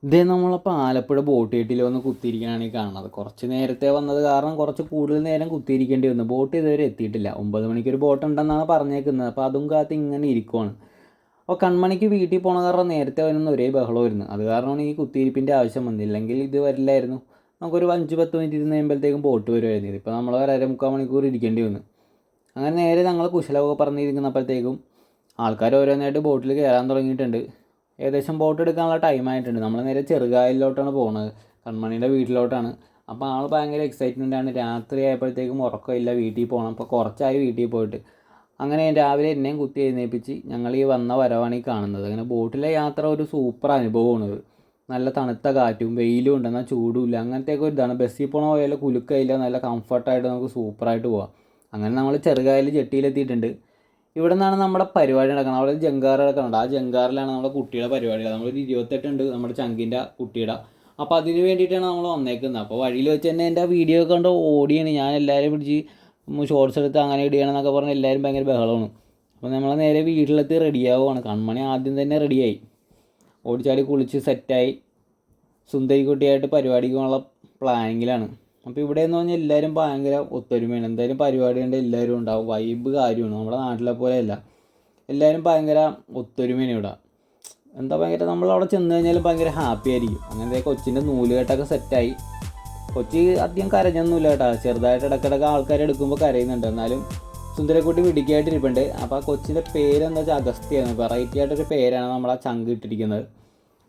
ഇതേ നമ്മളപ്പോൾ ആലപ്പുഴ ബോട്ട് ജെട്ടിയിൽ വന്ന് കുത്തിയിരിക്കാനാണ് ഈ കാണുന്നത്. കുറച്ച് നേരത്തെ വന്നത് കാരണം കുറച്ച് കൂടുതൽ നേരം കുത്തിയിരിക്കേണ്ടി വന്നു. ബോട്ട് ഇതുവരെ എത്തിയിട്ടില്ല. 9 മണിക്കൊരു ബോട്ട് ഉണ്ടെന്നാണ് പറഞ്ഞേക്കുന്നത്. അപ്പോൾ അതും കാത്ത് ഇങ്ങനെ ഇരിക്കുവാണ്. അപ്പോൾ കൺമണിക്ക് വീട്ടിൽ പോകണ കാരണം നേരത്തെ വരുന്ന ഒരേ ബഹളമായിരുന്നു. അത് കാരണമാണ് ഈ കുത്തിയിരിപ്പിൻ്റെ ആവശ്യം വന്നില്ലെങ്കിൽ ഇത് വരില്ലായിരുന്നു. നമുക്കൊരു 5-10 മിനിറ്റ് ഇരുന്ന് കഴിയുമ്പോഴത്തേക്കും ബോട്ട് വരുമായിരുന്നു. ഇതിപ്പോൾ നമ്മൾ ഒരു 3/4 മണിക്കൂർ ഇരിക്കേണ്ടി വന്നു. അങ്ങനെ നേരെ ഞങ്ങൾ കുശലമൊക്കെ പറഞ്ഞിരിക്കുന്നപ്പോഴത്തേക്കും ആൾക്കാർ ഓരോന്നായിട്ട് ബോട്ടിൽ കയറാൻ തുടങ്ങിയിട്ടുണ്ട്. ഏകദേശം ബോട്ട് എടുക്കാനുള്ള ടൈം ആയിട്ടുണ്ട്. നമ്മൾ നേരെ ചെറുകായലിലോട്ടാണ് പോകുന്നത്, കൺമണിയുടെ വീട്ടിലോട്ടാണ്. അപ്പോൾ ആൾ ഭയങ്കര എക്സൈറ്റ്മെൻ്റ് ആണ്. രാത്രി ആയപ്പോഴത്തേക്കും ഉറക്കമില്ല, വീട്ടിൽ പോകണം. അപ്പോൾ കുറച്ചായി വീട്ടിൽ പോയിട്ട്. അങ്ങനെ രാവിലെ എന്നെയും കുത്തി എഴുന്നേൽപ്പിച്ച് ഞങ്ങൾ ഈ വന്ന വരവാണ് ഈ കാണുന്നത്. അങ്ങനെ ബോട്ടിലെ യാത്ര ഒരു സൂപ്പർ അനുഭവമാണ്. നല്ല തണുത്ത കാറ്റും വെയിലും ഉണ്ട്, എന്നാൽ ചൂടുമില്ല, അങ്ങനത്തെയൊക്കെ ഒരു ഇതാണ്. ബസ്സിൽ പോകണ പോലെ കുലുക്കയില്ല, നല്ല കംഫർട്ടായിട്ട് നമുക്ക് സൂപ്പറായിട്ട് പോകാം. അങ്ങനെ നമ്മൾ ചെറുകായൽ ജെട്ടിയിലെത്തിയിട്ടുണ്ട്. ഇവിടെ നിന്നാണ് നമ്മുടെ പരിപാടി നടക്കുന്നത്. അവിടെ ജങ്കാറ് നടക്കുന്നുണ്ട്. ആ ജങ്കാറിലാണ് നമ്മുടെ കുട്ടിയുടെ പരിപാടികൾ. നമ്മളൊരു 28 ഉണ്ട് നമ്മുടെ ചങ്കിൻ്റെ കുട്ടിയുടെ. അപ്പോൾ അതിന് വേണ്ടിയിട്ടാണ് നമ്മൾ വന്നേക്കുന്നത്. അപ്പോൾ വഴിയിൽ വെച്ച് തന്നെ എൻ്റെ വീഡിയോ കണ്ട് ഓടിയാണ്. ഞാൻ എല്ലാവരും പിടിച്ച് ഷോർട്സ് എടുത്ത് അങ്ങനെ ഇടുകയാണെന്നൊക്കെ പറഞ്ഞ് എല്ലാവരും ഭയങ്കര ബഹളമാണ്. അപ്പോൾ നമ്മൾ നേരെ വീട്ടിലെത്തി റെഡിയാവുകയാണ്. കൺമണി ആദ്യം തന്നെ റെഡിയായി, ഓടിച്ചാടി കുളിച്ച് സെറ്റായി സുന്ദരിക്കുട്ടിയായിട്ട് പരിപാടിക്കുള്ള പ്ലാനിങ്ങിലാണ്. അപ്പോൾ ഇവിടെ എന്ന് പറഞ്ഞാൽ എല്ലാവരും ഭയങ്കര ഒത്തൊരുമയാണ്. എന്തായാലും പരിപാടി ഉണ്ട്, എല്ലാവരും ഉണ്ടാവും. വൈബ് കാര്യമാണ്. നമ്മുടെ നാട്ടിലെ പോലെയല്ല, എല്ലാവരും ഭയങ്കര ഒത്തൊരുമയാണ് ഇവിടെ. എന്താ ഭയങ്കര, നമ്മളവിടെ ചെന്ന് കഴിഞ്ഞാലും ഭയങ്കര ഹാപ്പി ആയിരിക്കും. അങ്ങനത്തെ കൊച്ചിൻ്റെ നൂലുകെട്ടൊക്കെ സെറ്റായി. കൊച്ചി അധികം കരഞ്ഞൊന്നുമില്ല കേട്ടോ. ചെറുതായിട്ട് ഇടയ്ക്കിടയ്ക്ക് ആൾക്കാർ എടുക്കുമ്പോൾ കരയുന്നുണ്ട്, എന്നാലും സുന്ദരക്കുട്ടി മിടുക്കിയായിട്ട് ഇരിപ്പുണ്ട്. അപ്പോൾ ആ കൊച്ചിൻ്റെ പേരെന്താ വെച്ചാൽ അഗസ്ത്യാണ്. വെറൈറ്റി ആയിട്ടൊരു പേരാണ് നമ്മൾ ആ ചങ്ക് ഇട്ടിരിക്കുന്നത്.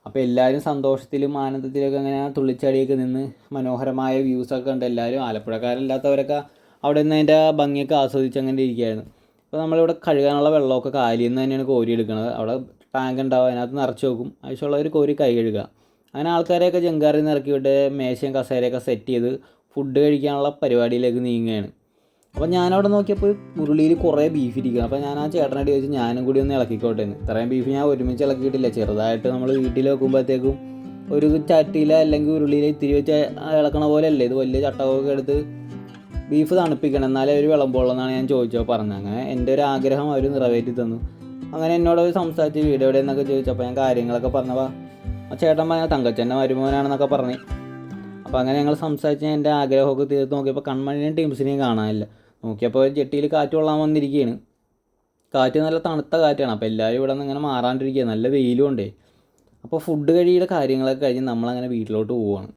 അപ്പോൾ എല്ലാവരും സന്തോഷത്തിലും ആനന്ദത്തിലൊക്കെ അങ്ങനെ തുള്ളിച്ചാടിയൊക്കെ നിന്ന് മനോഹരമായ വ്യൂസൊക്കെ ഉണ്ട്. എല്ലാവരും ആലപ്പുഴക്കാരല്ലാത്തവരൊക്കെ അവിടെ നിന്ന് അതിൻ്റെ ഭംഗിയൊക്കെ ആസ്വദിച്ച് അങ്ങനെ ഇരിക്കുകയായിരുന്നു. അപ്പോൾ നമ്മളിവിടെ കഴുകാനുള്ള വെള്ളമൊക്കെ കാലിൽ നിന്ന് തന്നെയാണ് കോരി എടുക്കുന്നത്. അവിടെ ടാങ്ക് ഉണ്ടാവും, അതിനകത്ത് നിറച്ച് വെക്കും. ആവശ്യമുള്ളവർ കോരി കൈ കഴുകുക. അങ്ങനെ ആൾക്കാരെയൊക്കെ ജങ്കാറിൽ നിന്ന് ഇറക്കി വിട്ട് മേശയും കസേരയൊക്കെ സെറ്റ് ചെയ്ത് ഫുഡ് കഴിക്കാനുള്ള പരിപാടിയിലേക്ക് നീങ്ങുകയാണ്. അപ്പോൾ ഞാനവിടെ നോക്കിയപ്പോൾ ഉരുളിയിൽ കുറേ ബീഫ് ഇരിക്കുക. അപ്പോൾ ഞാൻ ആ ചേട്ടനായിട്ട് ചോദിച്ചു ഞാനും കൂടി ഒന്ന് ഇളക്കിക്കോട്ടെ എന്ന്. ഇത്രയും ബീഫ് ഞാൻ ഒരുമിച്ച് ഇളക്കിയിട്ടില്ല. ചെറുതായിട്ട് നമ്മൾ വീട്ടിൽ വെക്കുമ്പോഴത്തേക്കും ഒരു ചട്ടിയിൽ അല്ലെങ്കിൽ ഉരുളിയിൽ ഇത്തിരി വെച്ച് ഇളക്കണ പോലെ അല്ലേ ഇത്. വലിയ ചട്ടകമൊക്കെ എടുത്ത് ബീഫ് തണുപ്പിക്കണം, എന്നാലേ ഒരു വിളമ്പുള്ളൂ എന്നാണ് ഞാൻ ചോദിച്ചോ പറഞ്ഞത്. അങ്ങനെ എൻ്റെ ഒരു ആഗ്രഹം അവർ നിറവേറ്റി തന്നു. അങ്ങനെ എന്നോട് സംസാരിച്ച് വീട് എവിടെ എന്നൊക്കെ ചോദിച്ചപ്പോൾ ഞാൻ കാര്യങ്ങളൊക്കെ പറഞ്ഞപ്പോൾ ആ ചേട്ടൻ പറഞ്ഞ തങ്കച്ചൻ്റെ മരുമോനാണെന്നൊക്കെ പറഞ്ഞു. അപ്പോൾ അങ്ങനെ ഞങ്ങൾ സംസാരിച്ച് എൻ്റെ ആഗ്രഹമൊക്കെ തീർത്ത് നോക്കിയപ്പോൾ കൺമണിനെയും ടീംസിനെയും കാണാനില്ല. നോക്കിയപ്പോൾ ജെട്ടിയിൽ കാറ്റ് കൊള്ളാൻ വന്നിരിക്കുകയാണ്. കാറ്റ് നല്ല തണുത്ത കാറ്റാണ്. അപ്പോൾ എല്ലാവരും ഇവിടെ നിന്ന് ഇങ്ങനെ മാറാണ്ടിരിക്കുക, നല്ല വെയിലും ഉണ്ടേ. അപ്പോൾ ഫുഡ് കഴിയുടെ കാര്യങ്ങളൊക്കെ കഴിഞ്ഞ് നമ്മളങ്ങനെ വീട്ടിലോട്ട് പോവുകയാണ്.